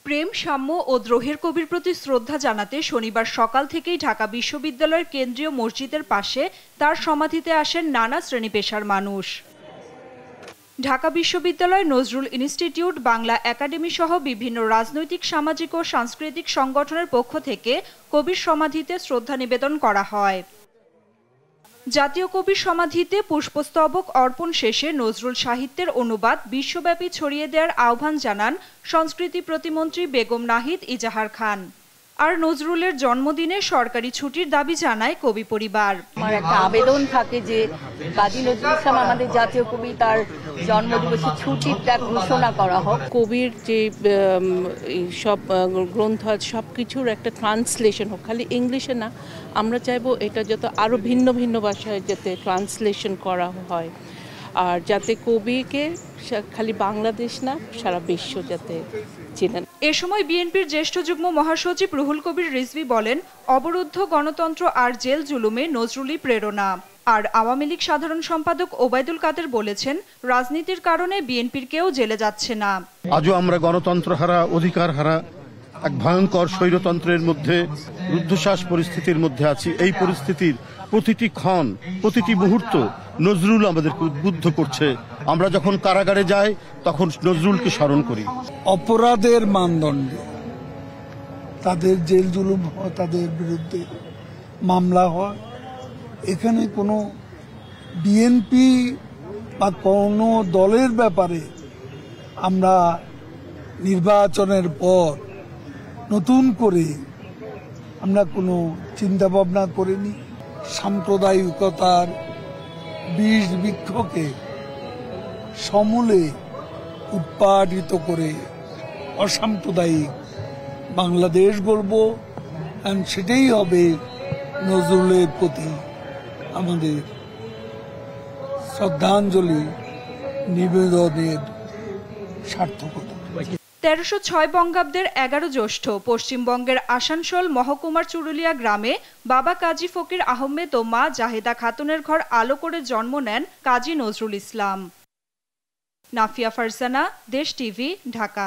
প্রেম, সাম্য ও দ্রোহের কবির প্রতি শ্রদ্ধা জানাতে শনিবার সকাল থেকেই ঢাকা বিশ্ববিদ্যালয়ের কেন্দ্রীয় মসজিদের পাশে তার সমাধিতে আসেন নানা শ্রেণী পেশার মানুষ। ঢাকা বিশ্ববিদ্যালয়, নজরুল ইনস্টিটিউট, বাংলা একাডেমি সহ বিভিন্ন রাজনৈতিক, সামাজিক ও সাংস্কৃতিক সংগঠনের পক্ষ থেকে কবির সমাধিতে শ্রদ্ধা নিবেদন করা হয়। জাতীয় কবির সমাধিতে পুষ্পস্তবক অর্পণ শেষে নজরুল সাহিত্যের অনুবাদ বিশ্বব্যাপী ছড়িয়ে দেওয়ার আহ্বান জানান সংস্কৃতি প্রতিমন্ত্রী বেগম নাহিদ ইজাহার খান। আর নজরুলের জন্মদিনে সরকারি ছুটির দাবি জানায় কবি পরিবার। আমার একটা আবেদন থাকে যে কাজী নজরুল ইসলাম আমাদের জাতীয় কবি, তার জন্মদিবসে ছুটিটা ঘোষণা করা হোক। কবির যে সব গ্রন্থ সব কিছুর একটা ট্রান্সলেশন হোক, খালি ইংলিশে না। আমরা চাইবো এটা যত আরো ভিন্ন ভিন্ন ভাষায় যাতে ট্রান্সলেশন করা হয়, আর যাতে কবিকে খালি বাংলাদেশ না সারা বিশ্ব যাতে চেনেন। এ সময় বিএনপির জ্যেষ্ঠ যুগ্ম মহাসচিব রুহুল কবির রিজভী বলেন, অবরুদ্ধ গণতন্ত্র আর জেল জুলুমে নজরুলই প্রেরণা। আর আওয়ামী লীগ সাধারণ সম্পাদক ওবায়দুল কাদের বলেছেন, রাজনীতির কারণে বিএনপির কেউ জেলে যাচ্ছে না। আজও আমরা গণতন্ত্র হারা, অধিকার হারা এক ভয়ঙ্কর স্বৈরতন্ত্রের মধ্যে, রুদ্ধশ্বাস পরিস্থিতির মধ্যে আছি। এই পরিস্থিতির প্রতিটি ক্ষণ, প্রতিটি মুহূর্ত নজরুল আমাদেরকে উদ্বুদ্ধ করছে। আমরা যখন কারাগারে যাই তখন নজরুলকে স্মরণ করি। অপরাধের মানদণ্ডে তাদের জেল জুলুম হয়, তাদের বিরুদ্ধে মামলা হয়। এখানে কোনো বিএনপি বা কোনো দলের ব্যাপারে আমরা নির্বাচনের পর নতুন করে আমরা কোনো চিন্তা ভাবনা করিনি। সাম্প্রদায়িকতার বিষ বৃক্ষকে সমূলে উৎপাদিত করে অসাম্প্রদায়িক বাংলাদেশ গড়ব, সেটাই হবে নজরুলের প্রতি আমাদের শ্রদ্ধাঞ্জলি নিবেদনের সার্থকতা। 1306 বঙ্গাব্দের 11 জ্যৈষ্ঠ পশ্চিমবঙ্গের আসানসোল মহকুমার চুরুলিয়া গ্রামে বাবা কাজী ফকির আহমেদ ও মা জাহেদা খাতুনের ঘর আলো করে জন্ম নেন কাজী নজরুল ইসলাম। নাফিয়া ফারজানা, দেশ টিভি, ঢাকা।